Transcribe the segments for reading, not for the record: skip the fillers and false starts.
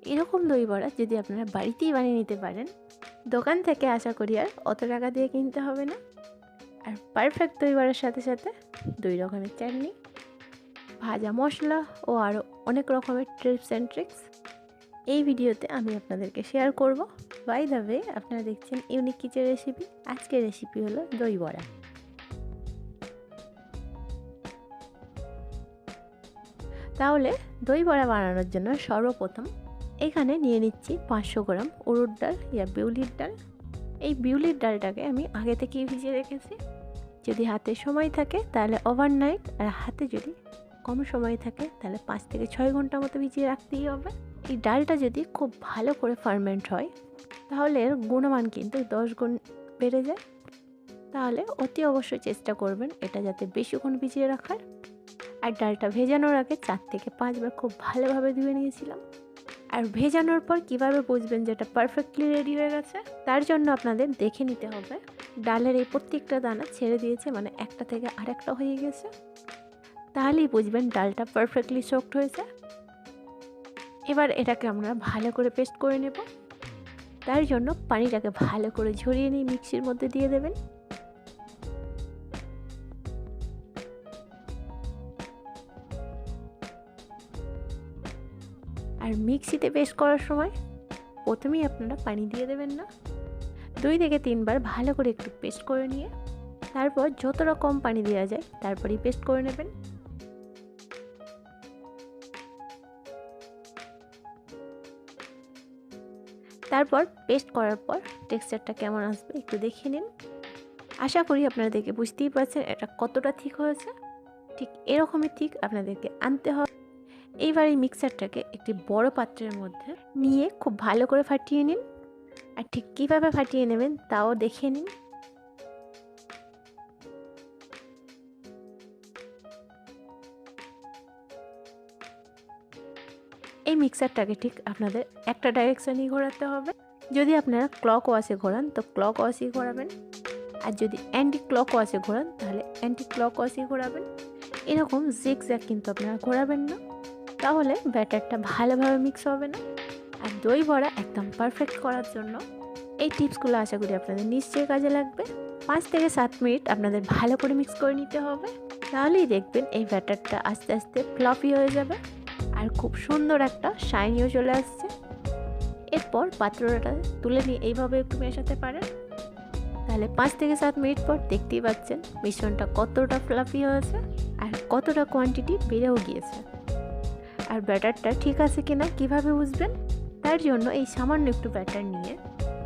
এরকম দই বড়া যদি আপনারা বাড়িতেই বানিয়ে নিতে পারেন, দোকান থেকে আশা করি আর অত টাকা দিয়ে কিনতে হবে না। আর পারফেক্ট দই বড়ার সাথে সাথে 2 রকমের চাটনি, ভাজা মশলা ও আরও অনেক রকমের টিপস অ্যান্ড ট্রিক্স এই ভিডিওতে আমি আপনাদেরকে শেয়ার করব। বাই দ্য ওয়ে, আপনারা দেখছেন ইউনিক কিচেন রেসিপি। আজকের রেসিপি হলো দই বড়া। তাহলে দই বড়া বানানোর জন্য সর্বপ্রথম এখানে নিয়ে নিচ্ছি 500 গ্রাম উড়দ ডাল ইয়া বিউলির ডাল। এই বিউলির ডালটাকে আমি আগে থেকেই ভিজিয়ে রেখেছি। যদি হাতে সময় থাকে তাহলে ওভারনাইট, আর হাতে যদি কম সময় থাকে তাহলে 5 থেকে 6 ঘন্টা মতো ভিজিয়ে রাখতেই হবে। এই ডালটা যদি খুব ভালো করে ফার্মেন্ট হয় তাহলে এর গুণমান কিন্তু 10 গুণ বেড়ে যায়। তাহলে অতি অবশ্যই চেষ্টা করবেন এটা যাতে বেশিক্ষণ ভিজিয়ে রাখার। আর ডালটা ভেজানোর আগে 4 থেকে 5 বার খুব ভালোভাবে ধুয়ে নিয়েছিলাম। আর ভেজানোর পর কিভাবে বুঝবেন যে এটা পারফেক্টলি রেডি হয়ে গেছে, তার জন্য আপনাদের দেখে নিতে হবে ডালের এই প্রত্যেকটা দানা ছেড়ে দিয়েছে, মানে একটা থেকে আরেকটা হয়ে গেছে। তাহলেই বুঝবেন ডালটা পারফেক্টলি সোকড হয়েছে। এবার এটাকে আমরা ভালো করে পেস্ট করে নেব। তার জন্য পানিটাকে ভালো করে ঝরিয়ে নিয়ে মিক্সির মধ্যে দিয়ে দেবেন। আর মিক্সিতে পেস্ট করার সময় প্রথমেই আপনারা পানি দিয়ে দেবেন না, 2 থেকে 3 বার ভালো করে একটু পেস্ট করে নিয়ে তারপর যতটা কম পানি দেওয়া যায় তারপরেই পেস্ট করে নেবেন। তারপর পেস্ট করার পর টেক্সচারটা কেমন আসবে একটু দেখে নিন। আশা করি আপনারা দেখে বুঝতেই পারছেন এটা কতটা ঠিক হয়েছে। ঠিক এরকমই ঠিক আপনাদেরকে আনতে হবে। এইবার এই মিক্সারটাকে একটি বড় পাত্রের মধ্যে নিয়ে খুব ভালো করে ফাটিয়ে নিন। আর ঠিক কীভাবে ফাটিয়ে নেবেন তাও দেখে নিন। এই মিক্সারটাকে ঠিক আপনাদের একটা ডাইরেকশানেই ঘোরাতে হবে। যদি আপনারা ক্লক ওয়াশে ঘোরান তো ক্লক ওয়াশেই ঘোরাবেন, আর যদি অ্যান্টি ক্লক ওয়াশে ঘোরান তাহলে অ্যান্টি ক্লক ওয়াশেই ঘোরাবেন। এরকম জিগজ্যাগ কিন্তু আপনারা ঘোরাবেন না, তাহলে ব্যাটারটা ভালোভাবে মিক্স হবে না। আর দই বড়া একদম পারফেক্ট করার জন্য এই টিপসগুলো আশা করি আপনাদের নিশ্চয়ই কাজে লাগবে। 5 থেকে 7 মিনিট আপনাদের ভালো করে মিক্স করে নিতে হবে। তাহলেই দেখবেন এই ব্যাটারটা আস্তে আস্তে ফ্লাফি হয়ে যাবে আর খুব সুন্দর একটা শাইনিও চলে আসছে। এরপর পাত্রটা তুলে নিয়ে এইভাবে একটু মেশাতে পারেন। তাহলে 5 থেকে 7 মিনিট পর দেখতেই পাচ্ছেন মিশ্রণটা কতটা ফ্লাফি হয়েছে আর কতটা কোয়ান্টিটি বেড়েও গিয়েছে। আর ব্যাটারটা ঠিক আছে কিনা কিভাবে বুঝবেন, তার জন্য এই সামান্য একটু ব্যাটার নিয়ে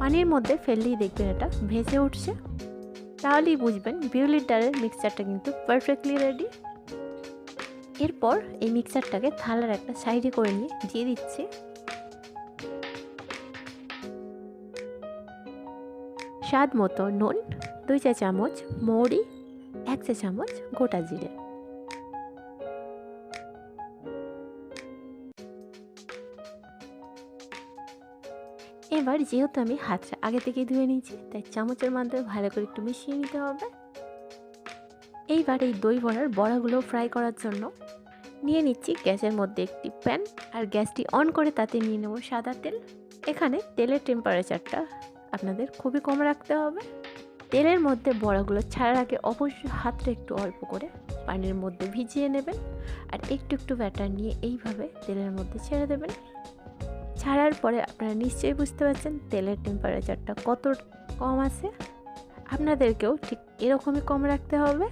পানির মধ্যে ফেললেই দেখবেন এটা ভেসে উঠছে। তাহলেই বুঝবেন বিউলির ডালের মিক্সচারটা কিন্তু পারফেক্টলি রেডি। এরপর এই মিক্সচারটাকে থালার একটা সাইডে করে নিয়ে দিয়ে দিচ্ছি স্বাদ মতো নুন, 2 চা চামচ মৌরি, 1 চা চামচ গোটা জিরে। এবার যেহেতু আমি হাতটা আগে থেকেই ধুয়ে নিয়েছি তাই চামচের মাধ্যমে ভালো করে একটু মিশিয়ে নিতে হবে। এইবার এই দই বড়ার বড়াগুলো ফ্রাই করার জন্য নিয়ে নিচ্ছি গ্যাসের মধ্যে একটি প্যান, আর গ্যাসটি অন করে তাতে নিয়ে নেব সাদা তেল। এখানে তেলের টেম্পারেচারটা আপনাদের খুবই কম রাখতে হবে। তেলের মধ্যে বড়াগুলো ছাড়ার আগে অবশ্যই হাতটা একটু অল্প করে পানির মধ্যে ভিজিয়ে নেবেন, আর একটু একটু ব্যাটার নিয়ে এইভাবে তেলের মধ্যে ছেড়ে দেবেন। ছাড়ার পরে আপনারা নিশ্চয়ই বুঝতে পারছেন তেলের টেম্পারেচারটা কত কম আছে। আপনাদেরকেও ঠিক এরকমই কম রাখতে হবে।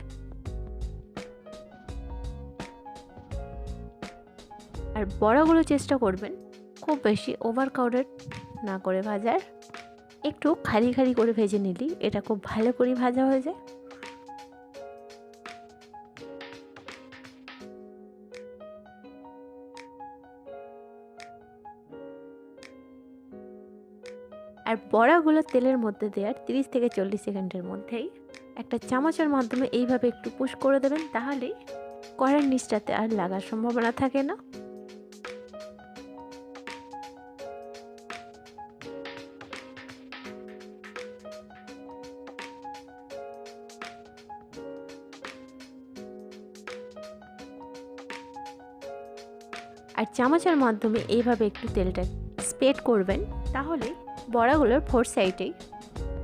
আর বড়াগুলো চেষ্টা করবেন খুব বেশি ওভার ক্রাউডেড না করে ভাজার, একটু খালি খালি করে ভেজে নিলেই এটা খুব ভালো করে ভাজা হয়ে যায়। আর বড়াগুলো তেলের মধ্যে দেওয়ার 30 থেকে 40 সেকেন্ডের মধ্যেই একটা চামচের মাধ্যমে এইভাবে একটু পুশ করে দেবেন, তাহলেই কড়ার নিচটাতে আর লাগার সম্ভাবনা থাকে না। আর আর চামচের মাধ্যমে এইভাবে একটু তেলটা স্প্রেড করবেন, তাহলে বড়াগুলোর ফোর সাইডেই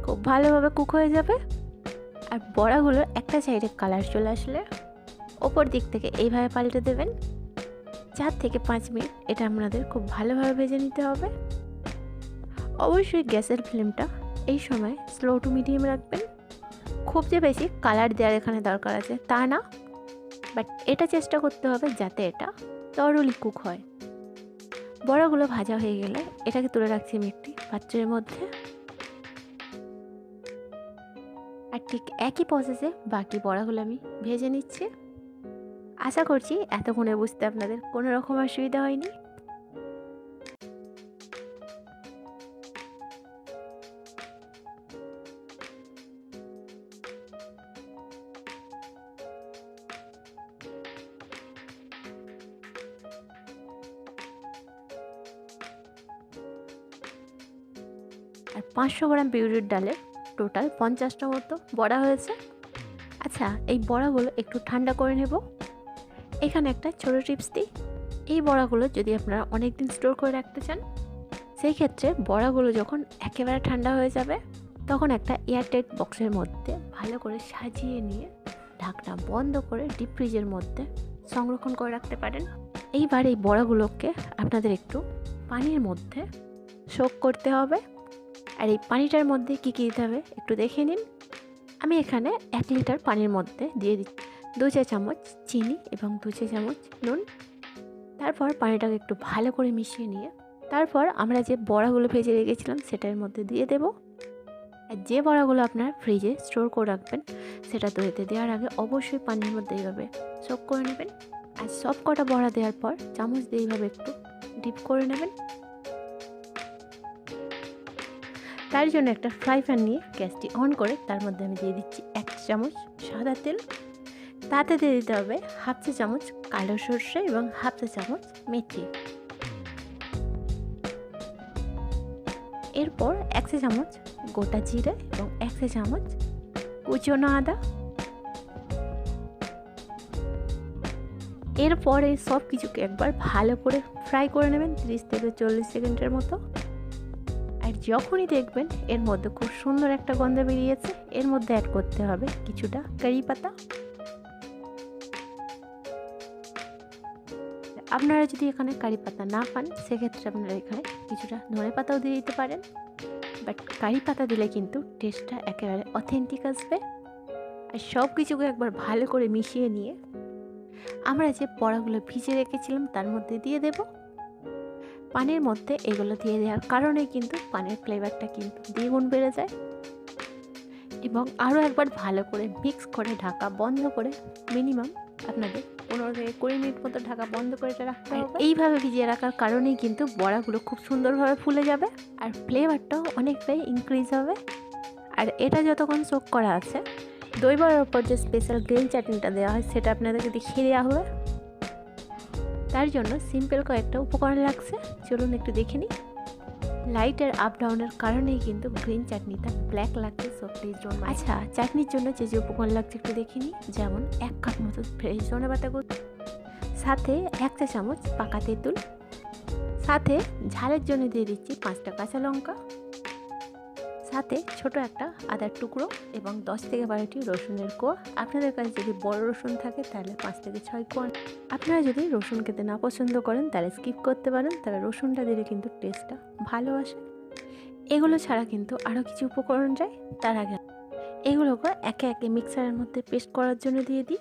খুব ভালোভাবে কুক হয়ে যাবে। আর বড়াগুলোর একটা সাইডে কালার চলে আসলে ওপর দিক থেকে এইভাবে পাল্টে দেবেন। 4 থেকে 5 মিনিট এটা আপনাদের খুব ভালোভাবে ভেজে নিতে হবে। অবশ্যই গ্যাসের ফ্লেমটা এই সময় স্লো টু মিডিয়াম রাখবেন। খুব যে বেশি কালার দেওয়ার এখানে দরকার আছে তা না, বাট এটা চেষ্টা করতে হবে যাতে এটা তরলি কুক হয়। বড়াগুলো ভাজা হয়ে গেলে এটাকে তুলে রাখছি আমি একটি পাত্রের মধ্যে। আর ঠিক একই প্রসেসে বাকি বড়াগুলো আমি ভেজে নিচ্ছি। আশা করছি এতক্ষণে বুঝতে আপনাদের কোনো রকম অসুবিধা হয়নি। আর 500 গ্রাম বিউলির ডালের টোটাল 50টা মতো বড়া হয়েছে। আচ্ছা, এই বড়াগুলো একটু ঠান্ডা করে নেব। এখানে একটা ছোটো টিপস দিই, এই বড়াগুলো যদি আপনারা অনেক দিন স্টোর করে রাখতে চান, সেই ক্ষেত্রে বড়াগুলো যখন একেবারে ঠান্ডা হয়ে যাবে তখন একটা এয়ারটাইট বক্সের মধ্যে ভালো করে সাজিয়ে নিয়ে ঢাকনা বন্ধ করে ডিপ ফ্রিজের মধ্যে সংরক্ষণ করে রাখতে পারেন। এইবার এই বড়াগুলোকে আপনাদের একটু পানির মধ্যে সোক করতে হবে। আর এই পানিটার মধ্যে কী কী দিতে হবে একটু দেখে নিন। আমি এখানে 1 লিটার পানির মধ্যে দিয়ে দিচ্ছি 2 চা চামচ চিনি এবং 2 চা চামচ নুন। তারপর পানিটাকে একটু ভালো করে মিশিয়ে নিয়ে তারপর আমরা যে বড়াগুলো ভেজে রেখেছিলাম সেটার মধ্যে দিয়ে দেব। আর যে বড়াগুলো আপনারা ফ্রিজে স্টোর করে রাখবেন সেটা দইতে দেওয়ার আগে অবশ্যই পানির মধ্যে এইভাবে সোক করে নেবেন। আর সব কটা বড়া দেওয়ার পর চামচ দিয়ে এইভাবে একটু ডিপ করে নেবেন। তার জন্য একটা ফ্রাই প্যান নিয়ে গ্যাসটি অন করে তার মধ্যে আমি দিয়ে দিচ্ছি 1 চামচ সাদা তেল। তাতে দিয়ে দিতে হবে 1/2 চা চামচ কালো সরষে এবং 1/2 চা চামচ মেথি। এরপর 1 চা চামচ গোটা জিরে এবং 1 চা চামচ কুচনো আদা। এরপর এই সব কিছুকে একবার ভালো করে ফ্রাই করে নেবেন 30 থেকে 40 সেকেন্ডের মতো। আর যখনই দেখবেন এর মধ্যে খুব সুন্দর একটা গন্ধ বেরিয়েছে, এর মধ্যে অ্যাড করতে হবে কিছুটা কারি পাতা। আপনারা যদি এখানে কারি পাতা না পান সেক্ষেত্রে আপনারা এখানে কিছুটা ধনে পাতাও দিয়ে দিতে পারেন, বাট কারি পাতা দিলে কিন্তু টেস্টটা একেবারে অথেন্টিক আসবে। আর সব কিছুকে একবার ভালো করে মিশিয়ে নিয়ে আমরা যে বড়াগুলো ভিজে রেখেছিলাম তার মধ্যে দিয়ে দেব। পানির মধ্যে এগুলো দিয়ে দেওয়ার কারণে কিন্তু পানির ফ্লেভারটা কিন্তু দ্বিগুণ বেড়ে যায়। এবং আরও একবার ভালো করে মিক্স করে ঢাকা বন্ধ করে মিনিমাম আপনাদের 15 থেকে 20 মিনিট মতো ঢাকা বন্ধ করে এটা রাখতে হবে। এইভাবে ভিজিয়ে রাখার কারণেই কিন্তু বড়াগুলো খুব সুন্দরভাবে ফুলে যাবে আর ফ্লেভারটাও অনেকটাই ইনক্রিজ হবে। আর এটা যতক্ষণ সোক করা আছে দই বড়ার ওপর যে স্পেশাল গ্রিন চাটনিটা দেওয়া হয় সেটা আপনাদেরকে দেখিয়ে দেওয়া হবে। তার জন্য সিম্পল কয়েকটা উপকরণ লাগছে, চলুন একটু দেখে নিই। লাইটের আপ ডাউনের কারণেই কিন্তু গ্রিন চাটনিটা ব্ল্যাক লাগছে, সো প্লিজ ডোন্ট মাইন্ড। আচ্ছা, চাটনির জন্য যে যে উপকরণ লাগছে একটু দেখে নিই। যেমন 1 কাপ মতো ফ্রেশ ধনে পাতা কুচি, সাথে 1 চা চামচ পাকা তেঁতুল, সাথে ঝালের জন্য দিয়ে দিচ্ছি 5টা কাঁচা লঙ্কা, সাথে ছোট একটা আদার টুকরো এবং 10 থেকে 12টি রসুনের কোয়া। আপনাদের কাছে যদি বড় রসুন থাকে তাহলে 5 থেকে 6 কোয়া। আপনারা যদি রসুন খেতে না পছন্দ করেন তাহলে স্কিপ করতে পারেন, তবে রসুনটা দিলে কিন্তু টেস্টটা ভালো আসে। এগুলো ছাড়া কিন্তু আরও কিছু উপকরণ যায়। তার আগে এগুলোকে একে একে মিক্সারের মধ্যে পেস্ট করার জন্য দিয়ে দিই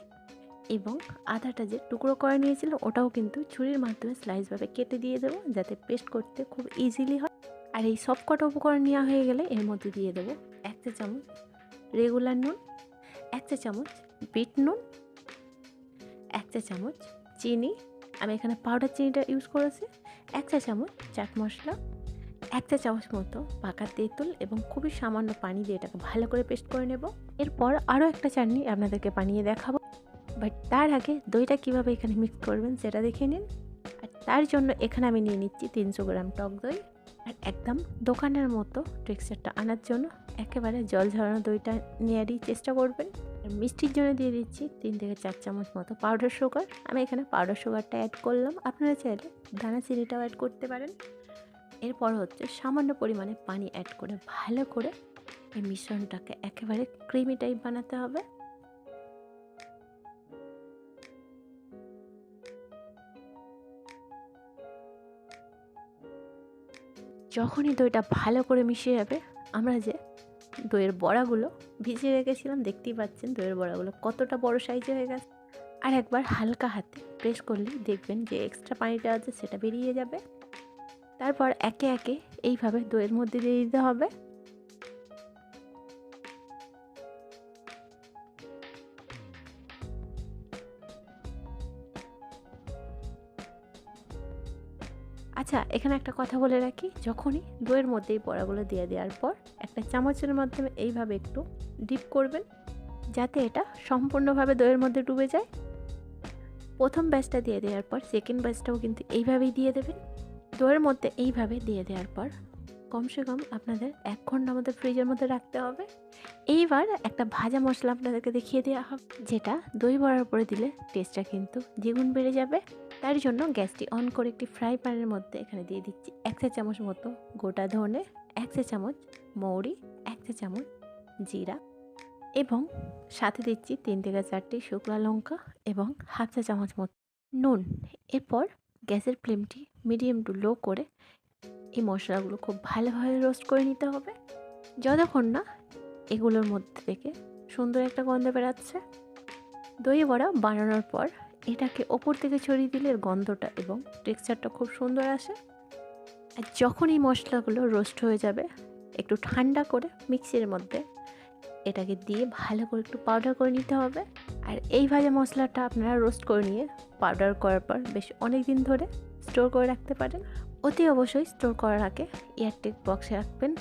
এবং আদাটা যে টুকরো করে নিয়েছিলাম ওটাও কিন্তু ছুরির মাধ্যমে স্লাইসভাবে কেটে দিয়ে দেবো যাতে পেস্ট করতে খুব ইজিলি হয়। আর এই সব কটা উপকরণ নেওয়া হয়ে গেলে এর মধ্যে দিয়ে দেবো 1 চা চামচ রেগুলার নুন, 1 চা চামচ বিট নুন, 1 চা চামচ চিনি, আমি এখানে পাউডার চিনিটা ইউজ করেছি, 1 চা চামচ চাট মশলা, 1 চা চামচ মতো পাকা তেঁতুল এবং খুবই সামান্য পানি দিয়ে এটাকে ভালো করে পেস্ট করে নেব। এরপর আরও একটা চাটনি আপনাদেরকে বানিয়ে দেখাবো, বাট তার আগে দইটা কীভাবে এখানে মিক্স করবেন সেটা দেখে নিন। আর তার জন্য এখানে আমি নিয়ে নিচ্ছি 300 গ্রাম টক দই। আর একদম দোকানের মতো টেক্সচারটা আনার জন্য একেবারে জল ঝরানো দইটা নেওয়ারই চেষ্টা করবেন। মিষ্টির জন্য দিয়ে দিচ্ছি 3 থেকে 4 চামচ মতো পাউডার সুগার। আমি এখানে পাউডার সুগারটা অ্যাড করলাম, আপনারা চাইলে দানা চিনিটাও অ্যাড করতে পারেন। এরপর হচ্ছে সামান্য পরিমাণে পানি অ্যাড করে ভালো করে এই মিশ্রণটাকে একেবারে ক্রিমি টাইপ বানাতে হবে। যখনই দইটা ভালো করে মিশে যাবে, আমরা যে দইয়ের বড়াগুলো ভিজিয়ে রেখেছিলাম, দেখতেই পাচ্ছেন দইয়ের বড়াগুলো কতটা বড় সাইজে হয়ে গেছে। আর একবার হালকা হাতে প্রেস করলেই দেখবেন যে এক্সট্রা পানিটা আছে সেটা বেরিয়ে যাবে। তারপর একে একে এইভাবে দইয়ের মধ্যে দিয়ে দিতে হবে। আচ্ছা, এখানে একটা কথা বলে রাখি, যখনই দইয়ের মধ্যে এই বড়াগুলো দিয়ে দেওয়ার পর একটা চামচের মাধ্যমে এইভাবে একটু ডিপ করবেন, যাতে এটা সম্পূর্ণভাবে দইয়ের মধ্যে ডুবে যায়। প্রথম ব্যাচটা দিয়ে দেওয়ার পর সেকেন্ড ব্যাচটাও কিন্তু এইভাবেই দিয়ে দেবেন। দইয়ের মধ্যে এইভাবে দিয়ে দেওয়ার পর কমসে কম আপনাদের 1 ঘন্টা মতো ফ্রিজের মধ্যে রাখতে হবে। এইবার একটা ভাজা মশলা আপনাদেরকে দেখিয়ে দেওয়া হবে, যেটা দই বড়ার উপরে দিলে টেস্টটা কিন্তু দ্বিগুণ বেড়ে যাবে। তার জন্য গ্যাসটি অন করে একটি ফ্রাই প্যানের মধ্যে এখানে দিয়ে দিচ্ছি 1 চা চামচ মতো গোটা ধনে, 1 চা চামচ মৌরি, 1 চা চামচ জিরা এবং সাথে দিচ্ছি 3 থেকে 4টি শুকনো লঙ্কা এবং হাফ চা চামচ মতো নুন। এরপর গ্যাসের ফ্লেমটি মিডিয়াম টু লো করে এই মশলাগুলো খুব ভালোভাবে রোস্ট করে নিতে হবে, যতক্ষণ না এগুলোর মধ্যে থেকে সুন্দর একটা গন্ধ বেরাচ্ছে। দই বড়া বানানোর পর এটাকে ওপর থেকে ছড়িয়ে দিলে এর গন্ধটা এবং টেক্সচারটা খুব সুন্দর আসে। আর যখন এই মশলাগুলো রোস্ট হয়ে যাবে, একটু ঠান্ডা করে মিক্সির মধ্যে এটাকে দিয়ে ভালো করে একটু পাউডার করে নিতে হবে। আর এই ভাজা মশলাটা আপনারা রোস্ট করে নিয়ে পাউডার করার পর বেশ অনেক দিন ধরে স্টোর করে রাখতে পারেন। অতি অবশ্যই স্টোর করার আগে এয়ারটাইট বক্সে রাখবেন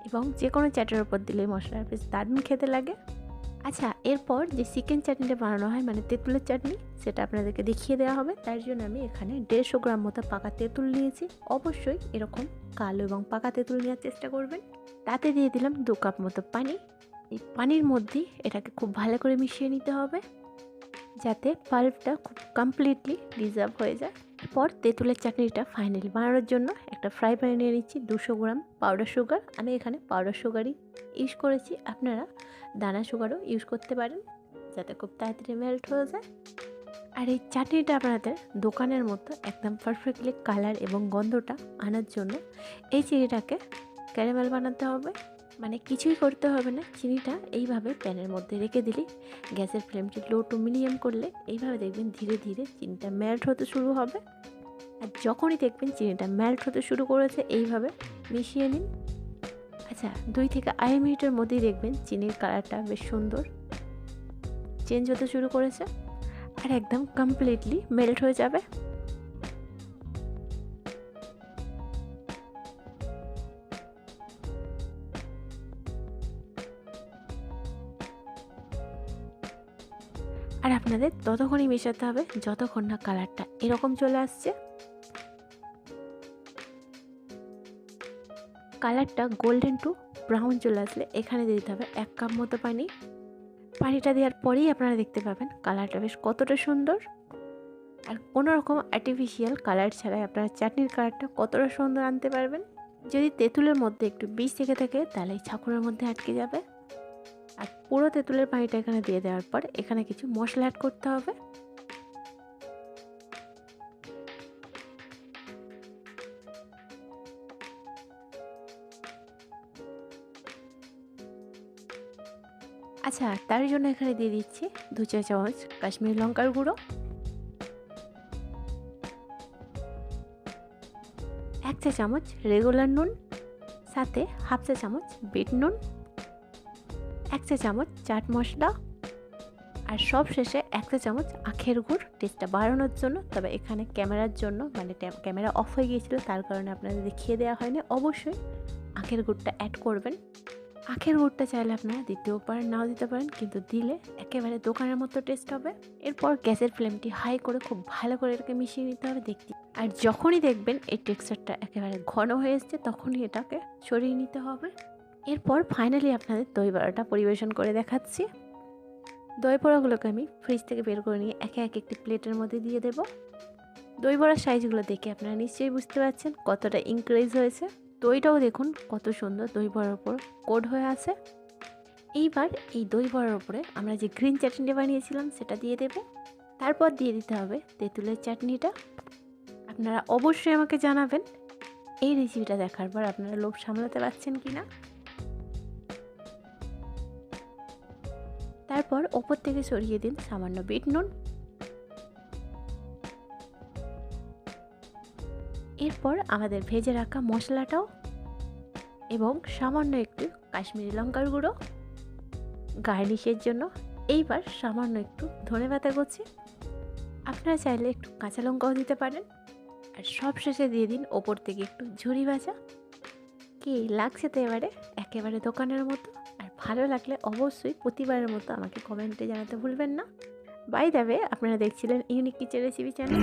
এবং যে কোনো চ্যাটের উপর দিলে মশলার বেশ দারুণ খেতে লাগে। আচ্ছা, এরপর যে চিকেন চাটনিটা বানানো হয় মানে তেঁতুলের চাটনি, সেটা আপনাদেরকে দেখিয়ে দেওয়া হবে। তার জন্য আমি এখানে 150 গ্রাম মতো পাকা তেঁতুল নিয়েছি। অবশ্যই এরকম কালো এবং পাকা তেঁতুল নেওয়ার চেষ্টা করবেন। তাতে দিয়ে দিলাম 2 কাপ মতো পানি। এই পানির মধ্যেই এটাকে খুব ভালো করে মিশিয়ে নিতে হবে, যাতে পাল্পটা খুব কমপ্লিটলি ডিজলভ হয়ে যায়। এরপর তেঁতুলের চাটনিটা ফাইনালি বানানোর জন্য একটা ফ্রাই প্যানে নিয়ে নিচ্ছি 200 গ্রাম পাউডার সুগার। আমি এখানে পাউডার সুগারই ইউজ করেছি, আপনারা দানা সুগারও ইউজ করতে পারেন, যাতে খুব তাড়াতাড়ি মেল্ট হয়ে যায়। আর এই চাটনিটা আপনাদের দোকানের মতো একদম পারফেক্টলি কালার এবং গন্ধটা আনার জন্য এই চিনিটাকে ক্যারামেল বানাতে হবে। মানে কিছুই করতে হবে না, চিনিটা এইভাবে প্যানের মধ্যে রেখে দিলেই গ্যাসের ফ্লেমটি লো টু মিডিয়াম করলে এইভাবে দেখবেন ধীরে ধীরে চিনিটা মেল্ট হতে শুরু হবে। আর যখনই দেখবেন চিনিটা মেল্ট হতে শুরু করেছে, এইভাবে মিশিয়ে নিন। আচ্ছা, 2 থেকে 2.5 মিনিটের মধ্যেই দেখবেন চিনির কালারটা বেশ সুন্দর চেঞ্জ হতে শুরু করেছে আর একদম কমপ্লিটলি মেল্ট হয়ে যাবে। আর আপনাদের ততক্ষণই মেশাতে হবে যতক্ষণ না কালারটা এরকম চলে আসছে। কালারটা গোল্ডেন টু ব্রাউন চলে আসলে এখানে দিয়ে দিতে হবে 1 কাপ মতো পানি। পানিটা দেওয়ার পরেই আপনারা দেখতে পাবেন কালারটা বেশ কতটা সুন্দর। আর কোনো রকম আর্টিফিশিয়াল কালার ছাড়াই আপনারা চাটনির কালারটা কতটা সুন্দর আনতে পারবেন। যদি তেঁতুলের মধ্যে একটু বিষ থেকে থাকে তাহলে এই ছাঁকুরের মধ্যে আটকে যাবে। আর পুরো তেঁতুলের পানিটা এখানে দিয়ে দেওয়ার পর এখানে কিছু মশলা অ্যাড করতে হবে। আচ্ছা, তার জন্য এখানে দিয়ে দিচ্ছি 2 চা চামচ কাশ্মীরি লঙ্কার গুঁড়ো, 1 চা চামচ রেগুলার নুন, সাথে হাফ চা চামচ বিট নুন, 1 চা চামচ চাট মশলা আর সব শেষে 1 চা চামচ আখের গুড় টেস্টটা বাড়ানোর জন্য। তবে এখানে ক্যামেরার জন্য মানে ক্যামেরা অফ হয়ে গিয়েছিল, তার কারণে আপনাদের দেখিয়ে দেওয়া হয়নি। অবশ্যই আখের গুড়টা অ্যাড করবেন। আখের গুড়টা চাইলে আপনারা দিতেও পারেন, নাও দিতে পারেন, কিন্তু দিলে একেবারে দোকানের মতো টেস্ট হবে। এরপর গ্যাসের ফ্লেমটি হাই করে খুব ভালো করে এটাকে মিশিয়ে নিতে হবে দেখতে। আর যখনই দেখবেন এই টেক্সচারটা একেবারে ঘন হয়ে এসছে তখনই এটাকে সরিয়ে নিতে হবে। এরপর ফাইনালি আপনাদের দই বড়াটা পরিবেশন করে দেখাচ্ছি। দই বড়াগুলোকে আমি ফ্রিজ থেকে বের করে নিয়ে একে একে একটি প্লেটের মধ্যে দিয়ে দেব। দই বড়ার সাইজগুলো দেখে আপনারা নিশ্চয়ই বুঝতে পারছেন কতটা ইনক্রিজ হয়েছে। দইটাও দেখুন কত সুন্দর দই বড়ার উপর কোট হয়ে আছে। এইবার এই দই বড়ার উপরে আমরা যে গ্রিন চাটনি বানিয়েছিলাম সেটা দিয়ে দেব। তারপর দিয়ে দিতে হবে তেঁতুলের চাটনিটা। আপনারা অবশ্যই আমাকে জানাবেন এই রেসিপিটা দেখার পর আপনারা লোভ সামলাতে পারছেন কিনা। তারপর ওপর থেকে ছড়িয়ে দিন সামান্য বিট নুন। এরপর আমাদের ভেজে রাখা মশলাটাও এবং সামান্য একটু কাশ্মীরি লঙ্কার গুঁড়ো গার্নিশের জন্য। এইবার সামান্য একটু ধনেপাতা কুচি, আপনারা চাইলে একটু কাঁচা লঙ্কাও দিতে পারেন। আর সব শেষে দিয়ে দিন ওপর থেকে একটু ঝুরি ভাজা। কি লাগছে তো একেবারে দোকানের মতো। আর ভালো লাগলে অবশ্যই প্রতিবারের মতো আমাকে কমেন্টে জানাতে ভুলবেন না। বাই দ্য ওয়ে, আপনারা দেখছিলেন ইউনিক কিচেন রেসিপি চ্যানেল।